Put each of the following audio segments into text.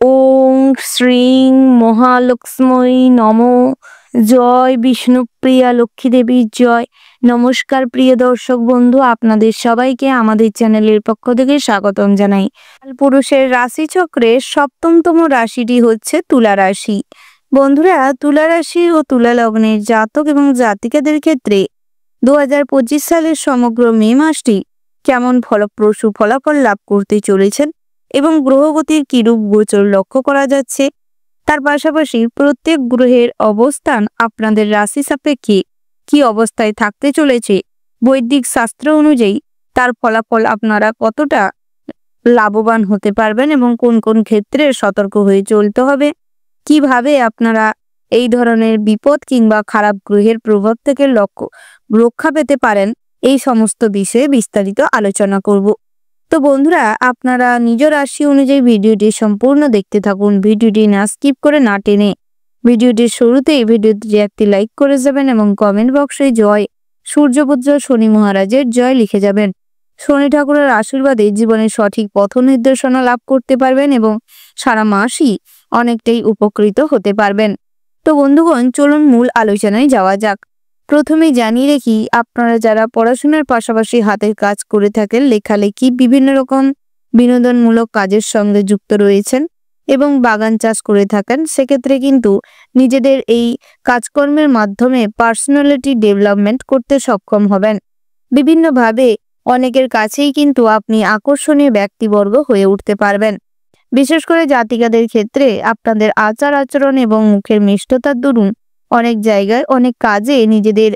ওং শ্রীং মহালক্ষ্মী নমো। জয় বিষ্ণুপ্রিয়া লক্ষ্মী দেবীর জয়। নমস্কার প্রিয় দর্শক বন্ধু, আপনাদের সবাইকে আমাদের চ্যানেলের পক্ষ থেকে স্বাগতম জানাই। পুরুষের রাশিচক্রে সপ্তমতম রাশিটি হচ্ছে তুলা রাশি। বন্ধুরা, তুলা রাশি ও তুলা লগ্নের জাতক এবং জাতিকাদের ক্ষেত্রে 2025 সালের সমগ্র মে মাসটি কেমন ফলপ্রসূ ফলাফল লাভ করতে চলেছেন এবং গ্রহগতির কিরূপ গোচর লক্ষ্য করা যাচ্ছে, তার পাশাপাশি প্রত্যেক গ্রহের অবস্থান আপনাদের রাশি সাপেক্ষে কি অবস্থায় থাকতে চলেছে, বৈদিক শাস্ত্র অনুযায়ী তার ফলাফল আপনারা কতটা লাভবান হতে পারবেন এবং কোন কোন ক্ষেত্রে সতর্ক হয়ে চলতে হবে, কিভাবে আপনারা এই ধরনের বিপদ কিংবা খারাপ গ্রহের প্রভাব থেকে রক্ষা পেতে পারেন, এই সমস্ত বিষয়ে বিস্তারিত আলোচনা করব। তো বন্ধুরা, আপনারা নিজ রাশি অনুযায়ী ভিডিওটি সম্পূর্ণ দেখতে থাকুন। ভিডিওটি না স্কিপ করে না টেনে ভিডিওটির শুরুতেই ভিডিওটি একটি লাইক করে যাবেন এবং কমেন্ট বক্সে জয় সূর্যপুত্র শনি মহারাজের জয় লিখে যাবেন। শনি ঠাকুরের আশীর্বাদে জীবনের সঠিক পথ নির্দেশনা লাভ করতে পারবেন এবং সারা মাসই অনেকটাই উপকৃত হতে পারবেন। তো বন্ধুগণ, চলুন মূল আলোচনায় যাওয়া যাক। প্রথমেই জানিয়ে রাখি, আপনারা যারা পড়াশোনার পাশাপাশি হাতের কাজ করে থাকেন, লেখালেখি, বিভিন্ন রকম বিনোদনমূলক কাজের সঙ্গে যুক্ত রয়েছেন এবং বাগান চাষ করে থাকেন, সেক্ষেত্রে কিন্তু নিজেদের এই কাজকর্মের মাধ্যমে পার্সোনালিটি ডেভেলপমেন্ট করতে সক্ষম হবেন। বিভিন্নভাবে অনেকের কাছেই কিন্তু আপনি আকর্ষণীয় ব্যক্তিবর্গ হয়ে উঠতে পারবেন। বিশেষ করে জাতিকাদের ক্ষেত্রে আপনাদের আচার আচরণ এবং মুখের মিষ্টতার দরুন অনেক জায়গায় অনেক কাজে নিজেদের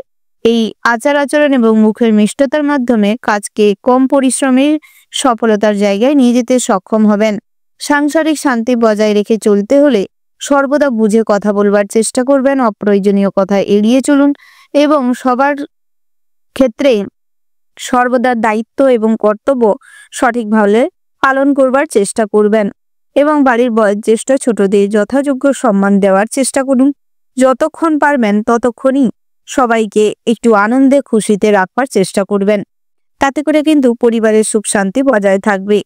এই আচার আচরণ এবং মুখের মিষ্টতার মাধ্যমে কাজকে কম পরিশ্রমের সফলতার জায়গায় নিয়ে যেতে সক্ষম হবেন। সাংসারিক শান্তি বজায় রেখে চলতে হলে সর্বদা বুঝে কথা বলবার চেষ্টা করবেন, অপ্রয়োজনীয় কথা এড়িয়ে চলুন এবং সবার ক্ষেত্রে সর্বদা দায়িত্ব এবং কর্তব্য সঠিকভাবে পালন করবার চেষ্টা করবেন এবং বাড়ির বয়োজ্যেষ্ঠ ছোটদের যথাযোগ্য সম্মান দেওয়ার চেষ্টা করুন। যতক্ষণ পারবেন ততক্ষণই সবাইকে একটু আনন্দে খুশিতে রাখবার চেষ্টা করবেন, তাতে করে কিন্তু পরিবারের সুখ শান্তি বজায় থাকবে।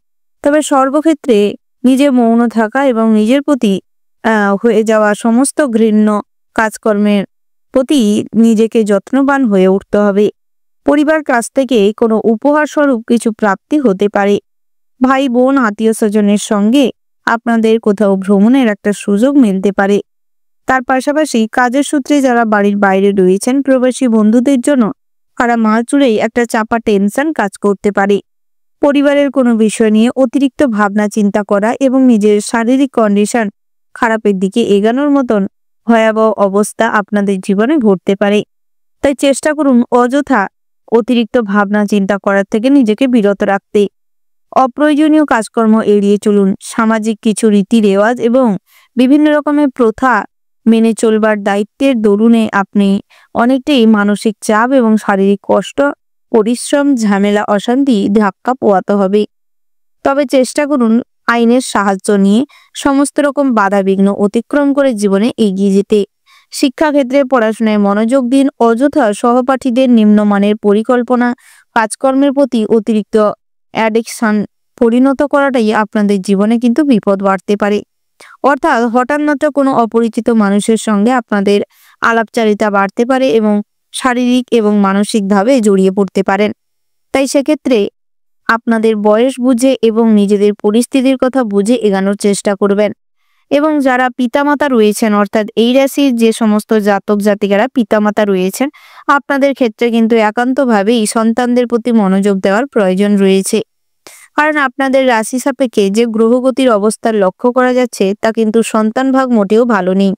তবে সর্বক্ষেত্রে নিজে মৌন থাকা এবং নিজের প্রতি হয়ে যাওয়া সমস্ত ঘৃণ্য কাজকর্মের প্রতি নিজেকে যত্নবান হয়ে উঠতে হবে। পরিবার কাছ থেকে কোনো উপহার স্বরূপ কিছু প্রাপ্তি হতে পারে। ভাই বোন আত্মীয় স্বজনের সঙ্গে আপনাদের কোথাও ভ্রমণের একটা সুযোগ মিলতে পারে। তার পাশাপাশি কাজের সূত্রে যারা বাড়ির বাইরে রয়েছেন, প্রবাসী বন্ধুদের জন্য সারা মাস জুড়েই একটা চাপা টেনশন কাজ করতে পারে। পরিবারের কোনো বিষয় নিয়ে অতিরিক্ত ভাবনা চিন্তা করা এবং নিজের শারীরিক কন্ডিশন খারাপের দিকে এগানোর মতন ভয়াবহ অবস্থা আপনাদের জীবনে ঘটতে পারে। তাই চেষ্টা করুন অযথা অতিরিক্ত ভাবনা চিন্তা করার থেকে নিজেকে বিরত রাখতে। অপ্রয়োজনীয় কাজকর্ম এড়িয়ে চলুন। সামাজিক কিছু রীতি রেওয়াজ এবং বিভিন্ন রকমের প্রথা মেনে চলবার দায়িত্বের দরুনে আপনি অনেকটাই মানসিক চাপ এবং শারীরিক কষ্ট, পরিশ্রম, ঝামেলা, অশান্তি ধাক্কা পোয়াতে হবে। তবে চেষ্টা করুন আইনের সাহায্য নিয়ে সমস্ত রকম বাধা বিঘ্ন অতিক্রম করে জীবনে এগিয়ে যেতে। শিক্ষাক্ষেত্রে পড়াশোনায় মনোযোগ দিন। অযথা সহপাঠীদের নিম্নমানের পরিকল্পনা কাজকর্মের প্রতি অতিরিক্ত অ্যাডিকশন পরিণত করাটাই আপনাদের জীবনে কিন্তু বিপদ বাড়তে পারে। অর্থাৎ হঠাৎ মাত্র কোনো অপরিচিত মানুষের সঙ্গে আপনাদের আলাপচারিতা বাড়তে পারে এবং শারীরিক এবং মানসিকভাবে জড়িয়ে পড়তে পারেন। তাই সেক্ষেত্রে আপনাদের বয়স বুঝে এবং নিজেদের পরিস্থিতির কথা বুঝে এগানোর চেষ্টা করবেন। এবং যারা পিতামাতা রয়েছেন, অর্থাৎ এই রাশির যে সমস্ত জাতক জাতিকারা পিতামাতা রয়েছেন, আপনাদের ক্ষেত্রে কিন্তু একান্তভাবেই সন্তানদের প্রতি মনোযোগ দেওয়ার প্রয়োজন রয়েছে। কারণ আপনাদের রাশি সাপেক্ষে যে গ্রহগতির অবস্থার লক্ষ্য করা যাচ্ছে তা কিন্তু সন্তান ভাগ মোটেও ভালো নেই,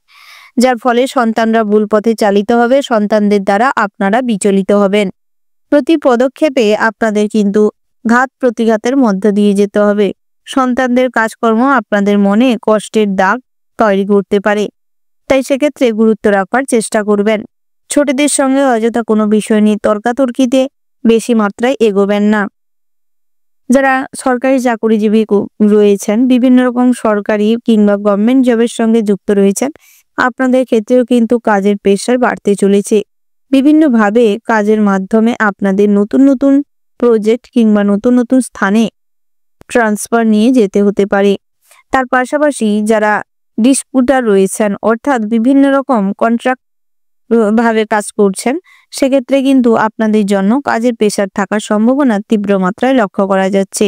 যার ফলে সন্তানরা ভুল পথে চালিত হবে, সন্তানদের দ্বারা আপনারা বিচলিত হবেন। প্রতি পদক্ষেপে আপনাদের কিন্তু ঘাত প্রতিঘাতের মধ্য দিয়ে যেতে হবে। সন্তানদের কাজকর্ম আপনাদের মনে কষ্টের দাগ তৈরি করতে পারে, তাই সেক্ষেত্রে গুরুত্ব রাখবার চেষ্টা করবেন। ছোটদের সঙ্গে অযথা কোনো বিষয় নিয়ে তর্কাতর্কিতে বেশি মাত্রায় এগোবেন না। যারা সরকারি চাকরিজীবী রয়েছেন, বিভিন্ন রকম সরকারি কিংবা গভর্নমেন্ট জবের সঙ্গে যুক্ত রয়েছেন, আপনাদের ক্ষেত্রেও কিন্তু কাজের প্রেশার বাড়তে চলেছে। বিভিন্নভাবে কাজের মাধ্যমে আপনাদের নতুন নতুন প্রজেক্ট কিংবা নতুন নতুন স্থানে ট্রান্সফার নিয়ে যেতে হতে পারে। তার পাশাপাশি যারা ডিসপুটার রয়েছেন, অর্থাৎ বিভিন্ন রকম কন্ট্রাক্ট ভাবে কাজ করছেন, সেক্ষেত্রে কিন্তু আপনাদের জন্য কাজের প্রেশার থাকার সম্ভাবনা তীব্র মাত্রায় লক্ষ্য করা যাচ্ছে।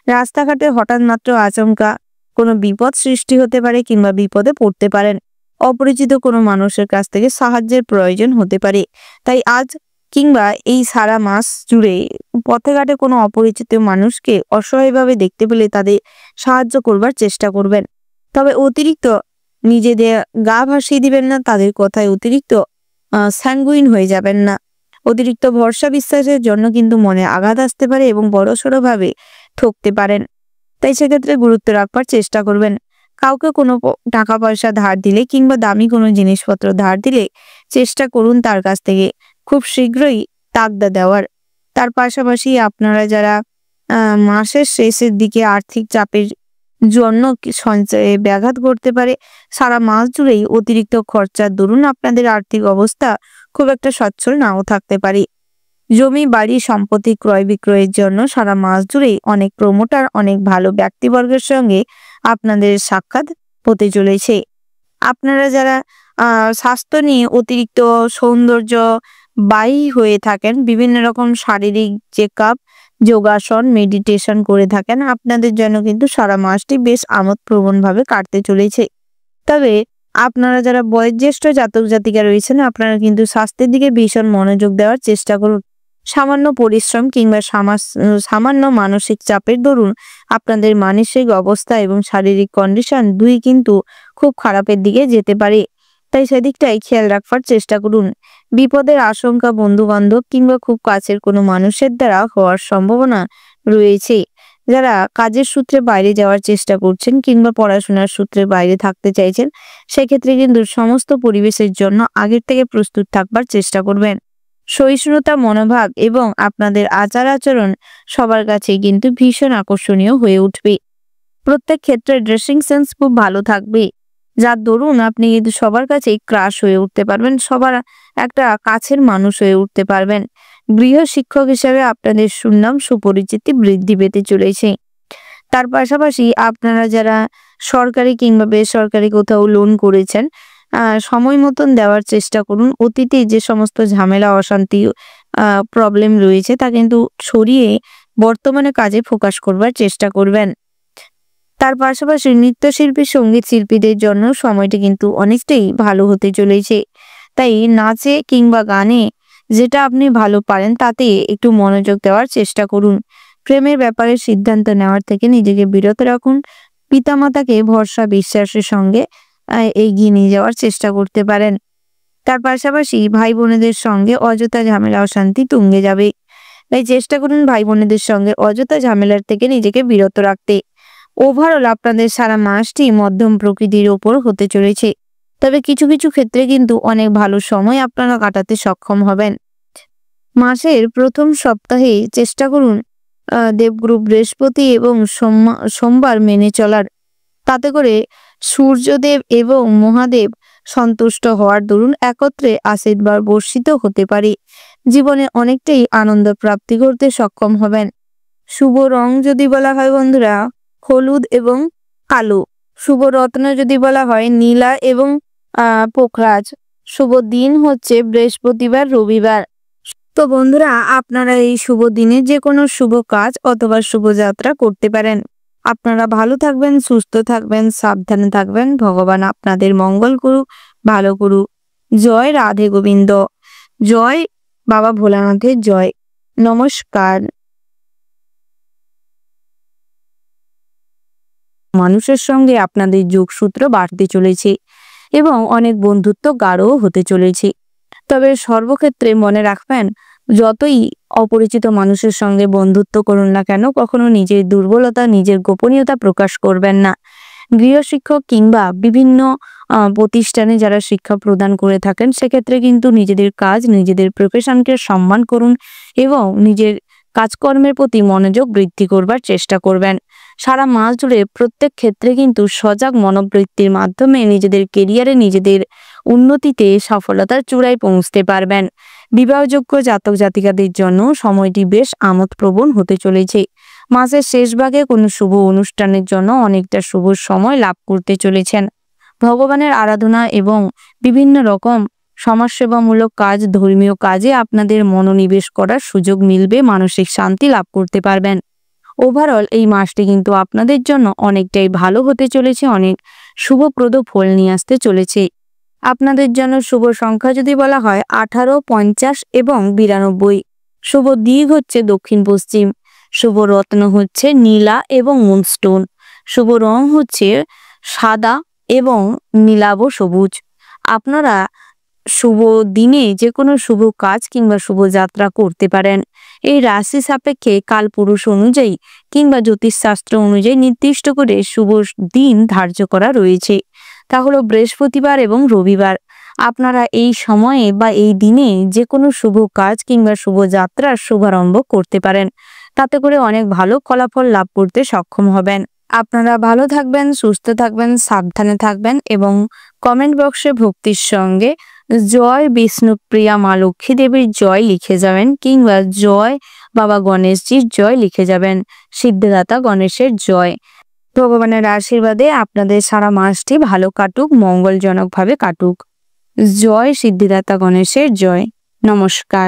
রাস্তাঘাটে হঠাৎ মাত্র আচমকা কোনো বিপদ সৃষ্টি হতে পারে কিংবা বিপদে পড়তে পারেন। অপরিচিত কোনো মানুষের কাছ থেকে সাহায্যের প্রয়োজন হতে পারে। তাই আজ কিংবা এই সারা মাস জুড়ে পথে ঘাটে কোনো অপরিচিত মানুষকে অসহায়ভাবে দেখতে পেলে তাদের সাহায্য করবার চেষ্টা করবেন। তবে অতিরিক্ত নিজেদের গা ভাসিয়ে দিবেন না, তাদের কথায় অতিরিক্ত স্যাঙ্গুইন হয়ে যাবেন না। অতিরিক্ত ভরসা বিশ্বাসের জন্য কিন্তু মনে আঘাত আসতে পারে এবং বড়সড় ভাবে ঠকতে পারেন। তাই সেক্ষেত্রে গুরুত্ব রাখবার চেষ্টা করবেন। কাউকে কোনো টাকা পয়সা ধার দিলে কিংবা দামি কোনো জিনিসপত্র ধার দিলে চেষ্টা করুন তার কাছ থেকে খুব শীঘ্রই তাগাদা দেওয়ার। তার পাশাপাশি আপনারা যারা মাসের শেষের দিকে আর্থিক চাপের জন্য সঞ্চয়ে ব্যাঘাত ঘটতে পারে, সারা মাস জুড়েই অতিরিক্ত খরচার দরুন আপনাদের আর্থিক অবস্থা খুব একটা সচ্ছল নাও থাকতে পারে। জমি বাড়ি সম্পত্তি ক্রয় বিক্রয়ের জন্য সারা মাস জুড়েই অনেক প্রমোটার, অনেক ভালো ব্যক্তিবর্গের সঙ্গে আপনাদের সাক্ষাৎ হতে চলেছে। আপনারা যারা স্বাস্থ্য নিয়ে অতিরিক্ত সৌন্দর্য বাহী হয়ে থাকেন, বিভিন্ন রকম শারীরিক চেকআপ, যোগাসন, মেডিটেশন করে থাকেন, আপনাদের জন্য কিন্তু সারা মাসটি বেশ আমোদপ্রবণ ভাবে কাটতে চলেছে। তবে আপনারা যারা বয়োজ্যেষ্ঠ জাতক জাতিকা রয়েছেন, আপনারা কিন্তু স্বাস্থ্যের দিকে ভীষণ মনোযোগ দেওয়ার চেষ্টা করুন। সামান্য পরিশ্রম কিংবা সামান্য মানসিক চাপের দরুন আপনাদের মানসিক অবস্থা এবং শারীরিক কন্ডিশন দুই কিন্তু খুব খারাপের দিকে যেতে পারে। তাই সেদিকটাই খেয়াল রাখবার চেষ্টা করুন। বিপদের আশঙ্কা বন্ধু বান্ধব কিংবা খুব কাছের কোনো মানুষের দ্বারা হওয়ার সম্ভাবনা রয়েছে। যারা কাজের সূত্রে বাইরে যাওয়ার চেষ্টা করছেন কিংবা পড়াশোনার সূত্রে বাইরে থাকতে চাইছেন, সেক্ষেত্রে কিন্তু সমস্ত পরিবেশের জন্য আগের থেকে প্রস্তুত থাকবার চেষ্টা করবেন। সহিষ্ণুতা মনোভাব এবং আপনাদের আচার আচরণ সবার কাছেই কিন্তু ভীষণ আকর্ষণীয় হয়ে উঠবে। প্রত্যেক ক্ষেত্রে ড্রেসিং সেন্স খুব ভালো থাকবে, যার দরুন আপনি কিন্তু সবার কাছেই ক্রাশ হয়ে উঠতে পারবেন, সবার একটা কাছের মানুষ হয়ে উঠতে পারবেন। গৃহ শিক্ষক হিসেবে আপনাদের সুনাম সুপরিচিতি বৃদ্ধি পেতে চলেছে। তার পাশাপাশি আপনারা যারা সরকারি কিংবা বেসরকারি কোথাও লোন করেছেন, সময় মতন দেওয়ার চেষ্টা করুন। অতীতে যে সমস্ত ঝামেলা, অশান্তি, প্রবলেম রয়েছে তা কিন্তু সরিয়ে বর্তমানে কাজে ফোকাস করবার চেষ্টা করবেন। তার পাশাপাশি নৃত্যশিল্পী, সঙ্গীত শিল্পীদের জন্য সময়টি কিন্তু অনেকটাই ভালো হতে চলেছে। তাই নাচে কিংবা গানে যেটা আপনি ভালো পারেন তাতে একটু মনোযোগ দেওয়ার চেষ্টা করুন। প্রেমের ব্যাপারে সিদ্ধান্ত নেওয়ার থেকে নিজেকে বিরত রাখুন। পিতামাতাকে ভরসা বিশ্বাসের সঙ্গে এগিয়ে নিয়ে যাওয়ার চেষ্টা করতে পারেন। তার পাশাপাশি ভাই বোনেদের সঙ্গে অযথা ঝামেলা অশান্তি তুঙ্গে যাবে। তাই চেষ্টা করুন ভাই বোনেদের সঙ্গে অযথা ঝামেলার থেকে নিজেকে বিরত রাখতে। ওভারঅল আপনাদের সারা মাসটি মধ্যম প্রকৃতির ওপর হতে চলেছে। তবে কিছু কিছু ক্ষেত্রে কিন্তু অনেক ভালো সময় আপনারা কাটাতে সক্ষম হবেন। মাসের প্রথম সপ্তাহে চেষ্টা করুন দেবগুরু বৃহস্পতি এবং সোমবার মেনে চলার। তাতে করে সূর্যদেব এবং মহাদেব সন্তুষ্ট হওয়ার দরুন একত্রে আশীর্বাদ বর্ষিত হতে পারে। জীবনে অনেকটাই আনন্দ প্রাপ্তি করতে সক্ষম হবেন। শুভ রং যদি বলা হয় বন্ধুরা, হলুদ এবং কালো। শুভ রত্ন যদি বলা হয়, নীলা এবং পোখরাজ। শুভ দিন হচ্ছে বৃহস্পতিবার, রবিবার। তো বন্ধুরা, আপনারা এই শুভ দিনে যে কোনো শুভ কাজ অথবা শুভযাত্রা করতে পারেন। আপনারা ভালো থাকবেন, সুস্থ থাকবেন, সাবধানে থাকবেন। ভগবান আপনাদের মঙ্গল করুক, ভালো করুক। জয় রাধে গোবিন্দ, জয় বাবা ভোলানাথের জয়। নমস্কার। মানুষের সঙ্গে আপনাদের যোগসূত্র বাড়তে চলেছে এবং অনেক বন্ধুত্ব গাঢ় হতে চলেছে। তবে সর্বক্ষেত্রে মনে রাখবেন, যতই অপরিচিত মানুষের সঙ্গে বন্ধুত্ব করুন না কেন, কখনো নিজের দুর্বলতা, নিজের গোপনীয়তা প্রকাশ করবেন না। গৃহশিক্ষক কিংবা বিভিন্ন প্রতিষ্ঠানে যারা শিক্ষা প্রদান করে থাকেন, সেক্ষেত্রে কিন্তু নিজেদের কাজ, নিজেদের প্রফেশনকে সম্মান করুন এবং নিজের কাজকর্মের প্রতি মনোযোগ বৃদ্ধি করবার চেষ্টা করবেন। সারা মাস জুড়ে প্রত্যেক ক্ষেত্রে কিন্তু সজাগ মনোবৃত্তির মাধ্যমে নিজেদের কেরিয়ারে, নিজেদের উন্নতিতে সফলতার চূড়ায় পৌঁছতে পারবেন। বিবাহযোগ্য জাতক জাতিকাদের জন্য সময়টি বেশ আমোদপ্রবণ হতে চলেছে। মাসের শেষ ভাগে কোনো শুভ অনুষ্ঠানের জন্য অনেকটা শুভ সময় লাভ করতে চলেছেন। ভগবানের আরাধনা এবং বিভিন্ন রকম সমাজসেবামূলক কাজ, ধর্মীয় কাজে আপনাদের মনোনিবেশ করার সুযোগ মিলবে, মানসিক শান্তি লাভ করতে পারবেন। ওভারঅল এই মাসটি কিন্তু আপনাদের জন্য অনেকটাই ভালো হতে চলেছে, অনেক শুভপ্রদ ফল নিয়ে আসতে চলেছে। আপনাদের জন্য শুভ সংখ্যা যদি বলা হয় 18, 50 এবং 92। শুভ দিক হচ্ছে দক্ষিণ পশ্চিম। শুভ রত্ন হচ্ছে নীলা এবং মুনস্টোন। শুভ রং হচ্ছে সাদা এবং নীলাভ সবুজ। আপনারা শুভ দিনে যে কোনো শুভ কাজ কিংবা শুভযাত্রা করতে পারেন। এই রাশি সাপেক্ষে কালপুরুষ অনুযায়ী কিংবা জ্যোতিষশাস্ত্র অনুযায়ী নির্দিষ্ট করে শুভ দিন ধার্য করা রয়েছে। তা হলো বৃহস্পতিবার এবং রবিবার। আপনারা এই সময়ে বা এই দিনে যে কোনো শুভ কাজ কিংবা শুভযাত্রার শুভারম্ভ করতে পারেন। তাতে করে অনেক ভালো ফলাফল লাভ করতে সক্ষম হবেন। আপনারা ভালো থাকবেন, সুস্থ থাকবেন, সাবধানে থাকবেন এবং কমেন্ট বক্সে ভক্তির সঙ্গে জয় বিষ্ণুপ্রিয়া মা লক্ষ্মী দেবীর জয় লিখে যাবেন কিংবা জয় বাবা গণেশজির জয় লিখে যাবেন। সিদ্ধিদাতা গণেশের জয়। ভগবানের আশীর্বাদে আপনাদের সারা মাসটি ভালো কাটুক, মঙ্গলজনকভাবে কাটুক। জয় সিদ্ধিদাতা গণেশের জয়। নমস্কার।